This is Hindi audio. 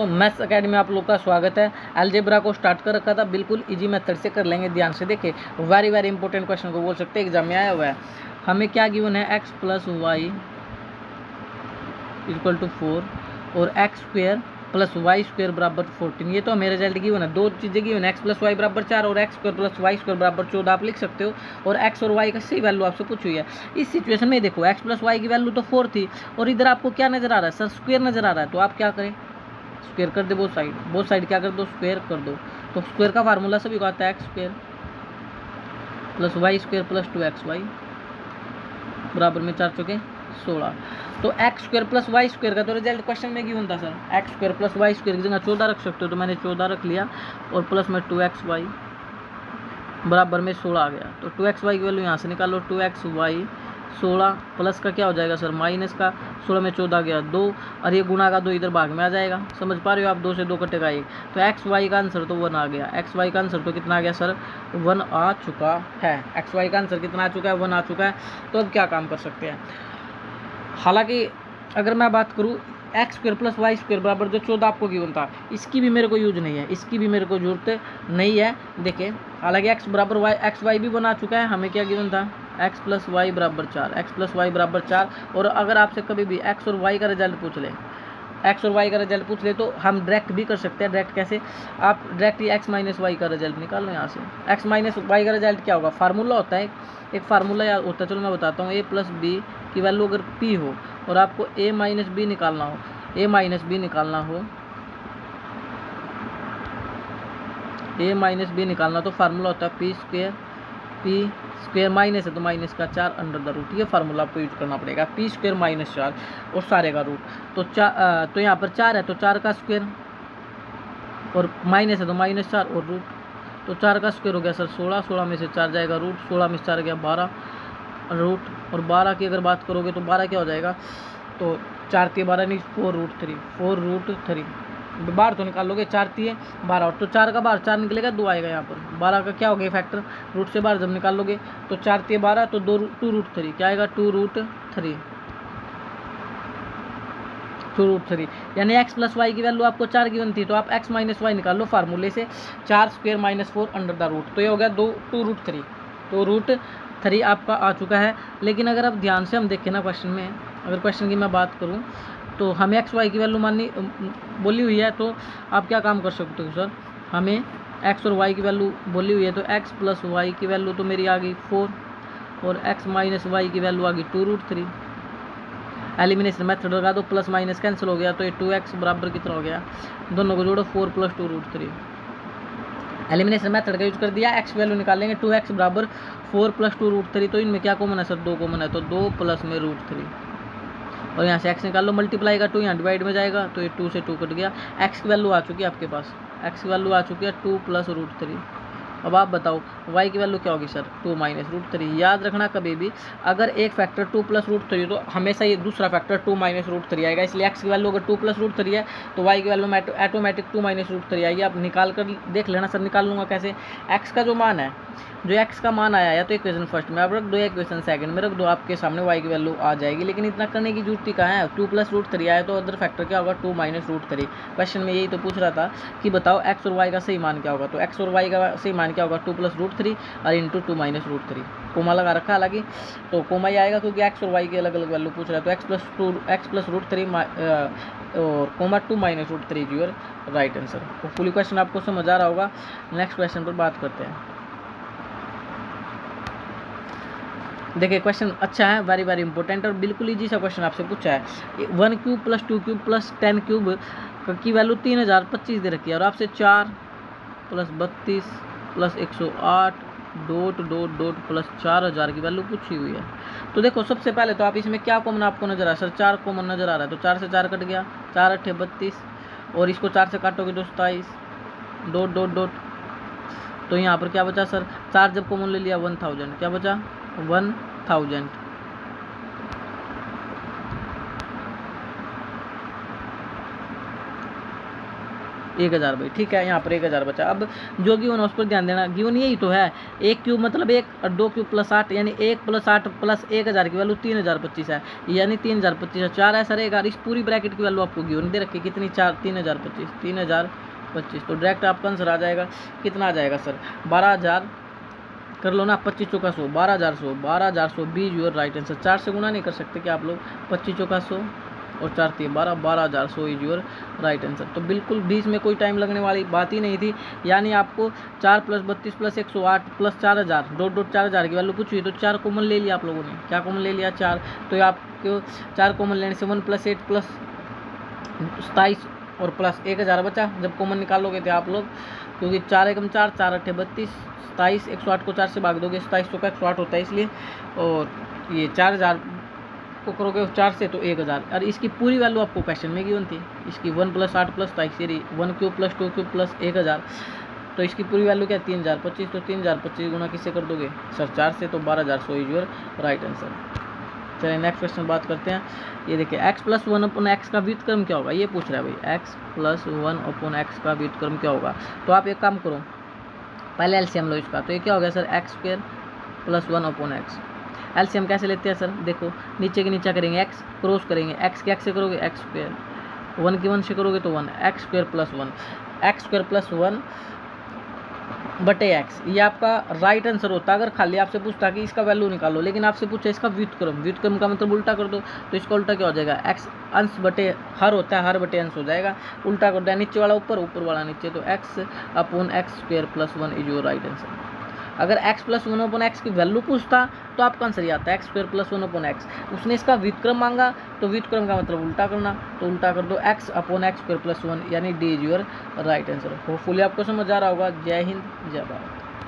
तो मैथ्स अकेडमी में आप लोग का स्वागत है। अलजेब्रा को स्टार्ट कर रखा था, बिल्कुल इजी मेथड से कर लेंगे। ध्यान से देखिए, वेरी वेरी इंपॉर्टेंट क्वेश्चन को बोल सकते हैं, एग्जाम में आया हुआ है। हमें क्या गिवन है, x plus y equal to 4 और x square plus y square बराबर 14। ये तो हमें रिजल्ट गिवन है। दो चीज़ें गिवन है, एक्स प्लस वाई बराबर 4 और x square plus y square बराबर 14 आप लिख सकते हो। और एक्स और वाई का सही वैल्यू आपसे पूछी हुई है। इस सिचुएशन में देखो, एक्स प्लस वाई की वैल्यू तो 4 थी और इधर आपको क्या नजर आ रहा है सर, स्क्वेयर नजर आ रहा है। तो आप क्या करें, स्क्वेयर कर दे बोथ साइड क्या कर दो, स्क्वेयर कर दो। तो स्क्वेयर का फार्मूला सभी को आता है, x square plus y square plus 2xy बराबर में 4 चौके 16। तो x square plus y square का तो रिजल्ट क्वेश्चन में क्यों था sir, x square plus y square की जगह 14 रख सकते हो, तो मैंने 14 रख लिया और प्लस में 2xy बराबर में 16 आ गया। तो 2xy की वैल्यू यहाँ से निकालो, 2xy 16 प्लस का क्या हो जाएगा सर, माइनस का 16 में 14 गया 2 और ये गुणा का 2 इधर भाग में आ जाएगा। समझ पा रहे हो आप, 2 से 2 कटेगा 1। तो एक्स वाई का आंसर तो 1 आ गया। एक्स वाई का आंसर तो कितना आ गया सर, 1 आ चुका है। एक्स वाई का आंसर कितना आ चुका है, 1 आ चुका है। तो अब क्या काम कर सकते हैं। हालांकि अगर मैं बात करूँ, x square plus y square बराबर जो 14 आपको गिवन था, इसकी भी मेरे को यूज नहीं है, इसकी भी मेरे को जरूरत नहीं है। देखिए, हालांकि एक्स बराबर वाई, एक्स वाई भी बना चुका है। हमें क्या गिवन था, एक्स प्लस वाई बराबर 4, एक्स प्लस वाई बराबर 4। और अगर आपसे कभी भी एक्स और वाई का रिजल्ट पूछ ले, एक्स और वाई का रिजल्ट पूछ ले, तो हम डायरेक्ट भी कर सकते हैं। डायरेक्ट कैसे, आप डायरेक्ट ही एक्स माइनस वाई का रिजल्ट निकाल लो यहाँ से। एक्स माइनस वाई का रिजल्ट क्या होगा, फार्मूला होता है, एक फार्मूला याद होता है, चलो मैं बताता हूँ। ए प्लस बी की वैल्यू अगर पी हो और आपको ए माइनस बी निकालना हो, ए माइनस बी निकालना हो, ए माइनस बी निकालना, तो फार्मूला होता है पी स्क्वेयर माइनस है तो माइनस का 4 अंडर द रूट। ये फार्मूला आपको यूज करना पड़ेगा, पी स्क्वेयर माइनस 4 और सारे का रूट। तो यहाँ पर 4 है तो 4 का स्क्वेयर और माइनस है तो माइनस 4 और रूट। तो 4 का स्क्वेयर हो गया सर 16, 16 में से 4 जाएगा रूट, 16 में से 4 गया 12 रूट। और 12 की अगर बात करोगे तो 12 क्या हो जाएगा, तो 4 3 12 नहीं 4 रूट 3, 4 रूट 3 बाहर तो निकाल लोगे, 4 3 12 और तो 4 का बाहर 4 निकलेगा 2 आएगा यहाँ पर। 12 का क्या हो गया फैक्टर, रूट से बाहर जब निकाल लोगे तो 4 3 12 तो 2 रूट 3 क्या आएगा, 2 रूट 3 यानी एक्स प्लस वाई की वैल्यू आपको 4 गिवन थी, तो आप एक्स माइनस वाई निकाल लो फार्मूले से, 4 square minus 4 under the root. तो ये हो गया 2 रूट 3, तो रूट 3 आपका आ चुका है। लेकिन अगर आप ध्यान से हम देखें ना क्वेश्चन में, अगर क्वेश्चन की मैं बात करूँ तो हमें एक्स वाई की वैल्यू माननी बोली हुई है, तो आप क्या काम कर सकते हो सर, हमें एक्स और वाई की वैल्यू बोली हुई है, तो एक्स प्लस वाई की वैल्यू तो मेरी आ गई 4 और एक्स माइनस वाई की वैल्यू आ गई 2 रूट 3। एलिमिनेशन मेथड लगा दो, प्लस माइनस कैंसिल हो गया, तो ये 2x बराबर कितना हो गया, दोनों को जोड़ो 4 प्लस 2 रूट 3। एलिमिनेशन मेथड का यूज कर दिया, एक्स वैल्यू निकालेंगे 2x बराबर 4 प्लस 2 रूट 3। तो इनमें क्या कॉमन है सर, 2 कॉमन है, तो 2 प्लस में रूट 3 और यहाँ से एक्स निकाल लो, मल्टीप्लाई का 2 यहाँ डिवाइड में जाएगा, तो ये 2 से 2 कट गया। एक्स की वैल्यू आ चुकी है आपके पास, एक्स की वैल्यू आ चुकी है 2 प्लस रूट 3। अब आप बताओ y की वैल्यू क्या होगी सर, 2 माइनस रूट 3। याद रखना कभी भी अगर एक फैक्टर 2 प्लस रूट 3 तो हमेशा ये दूसरा फैक्टर 2 माइनस रूट 3 आएगा। इसलिए x की वैल्यू अगर 2 प्लस रूट 3 है तो y की वैल्यू में ऑटोमेटिक 2 माइनस रूट 3 आएगी। आप निकाल कर देख लेना सर, निकाल लूँगा कैसे, x का जो मान है, जो x का मान आया या तो इक्वेशन फर्स्ट में आप रख दो या इक्वेशन सेकंड में रख दो, आपके सामने y की वैल्यू आ जाएगी। लेकिन इतना करने की जरूरत कहाँ है, 2 प्लस रूट 3 आया तो अदर फैक्टर क्या होगा, 2 माइनस रूट 3। क्वेश्चन में यही तो पूछ रहा था कि बताओ x और y का सही मान क्या होगा, तो x और y का सही मान क्या होगा, 2 प्लस रूट 3 और इंटू 2 माइनस रूट 3। कोमा लगा रखा, हालांकि तो कोमा ही आएगा क्योंकि x और y की अलग अलग वैल्यू पूछ रहा है। तो x प्लस रूट 3 और comma 2 minus root 3 your right answer. तो फुल क्वेश्चन आपको समझ आ रहा होगा। नेक्स्ट क्वेश्चन पर बात करते हैं। देखिए क्वेश्चन अच्छा है, वेरी वेरी इंपॉर्टेंट और बिल्कुल इजी सा क्वेश्चन आपसे पूछा है। 1 cube plus 2 cube plus 10 cube की वैल्यू 3025 दे रखी है और आपसे 4 plus 32 plus 108 dot dot dot plus 4000 की वैल्यू पूछी हुई है। तो देखो सबसे पहले तो आप इसमें क्या कॉमन आपको नजर आ रहा है सर, 4 कॉमन नजर आ रहा है, तो 4 से 4 कट गया, 4 8 32 और इसको 4 से काटोगे तो 27 डॉट डॉट डॉट। तो यहाँ पर क्या बचा सर, 4 जब कॉमन ले लिया 1000, क्या बचा 1000। 1000 भाई, ठीक है। यहाँ पर 1000 बचा। अब जो गिवन है उस पर ध्यान देना, गिवन यही तो है, 1 क्यूब मतलब 1 और 2 क्यूब प्लस 8, यानी 1 प्लस 8 प्लस 1000 की वैल्यू 3025 है, यानी 3025 4 ऐसा रहेगा। इस पूरी ब्रैकेट की वैल्यू आपको गिवन दे रखी कितनी, 4 3025, तो डायरेक्ट आपका आंसर आ जाएगा, कितना आ जाएगा सर, 12000 कर लो ना, 25 चौका 100, 12100 बी योर राइट आंसर। 4 से गुना नहीं कर सकते क्या आप लोग, 25 चौका 100 और 4 3 12, 12100 इज योर राइट आंसर। तो बिल्कुल बीच में कोई टाइम लगने वाली बात ही नहीं थी, यानी आपको 4 + 32 + 108 + 4000 डॉट डॉट 4000 की वैल्यू पूछी, तो 4 कॉमन ले लिया आप लोगों ने, क्या कॉमन ले लिया 4, तो आपको 4 कॉमन लेने से 1 + 8 + 27 और प्लस 1000 बचा। जब कॉमन निकालोगे थे आप लोग, क्योंकि 4 एकम 4, 4 8 32, 27 108 को 4 से भाग दोगे, 27 चौका 108 होता है इसलिए, और ये 4000 को करोगे 4 से तो 1000। और इसकी पूरी वैल्यू आपको क्वेश्चन में गिवन थी, इसकी 1 + 8 + 27 ये 1 क्यूब + 2 क्यूब + 1000, तो इसकी पूरी वैल्यू क्या है 3025, तो 3025 गुना किससे कर दोगे सर 4 से, तो 12100 इज योर राइट आंसर। चलिए नेक्स्ट क्वेश्चन बात करते हैं। ये देखिए x + 1/x का व्युत्क्रम क्या होगा, ये पूछ रहा है भाई, x + 1/x का व्युत्क्रम क्या होगा। तो आप एक काम करो, पहले एलसीएम लो इसका, तो ये क्या हो गया सर, x² + 1/x। एलसीएम कैसे लेते हैं सर, देखो नीचे के नीचे करेंगे, x क्रॉस करेंगे, x के x से करोगे x², 1 की 1 से करोगे तो 1, x² + 1, x² + 1 बटे x, ये आपका राइट आंसर होता अगर खाली आपसे पूछता कि इसका वैल्यू निकालो, लेकिन आपसे पूछा इसका व्युत्क्रम, व्युत्क्रम का मतलब उल्टा कर दो, तो इसका उल्टा क्या हो जाएगा, x अंश बटे हर होता है, हर बटे अंश हो जाएगा, उल्टा कर दिया, नीचे वाला ऊपर, ऊपर वाला नीचे, तो x/x² + 1 is your right answer. अगर x + 1/x की वैल्यू पूछता तो आपका आंसर ये आता है x² + 1/x। उसने इसका व्युत्क्रम मांगा, तो व्युत्क्रम का मतलब उल्टा करना, तो उल्टा कर दो x/x² + 1, यानी D is your right answer. Hopefully आपको समझ आ रहा होगा। जय हिंद, जय भारत।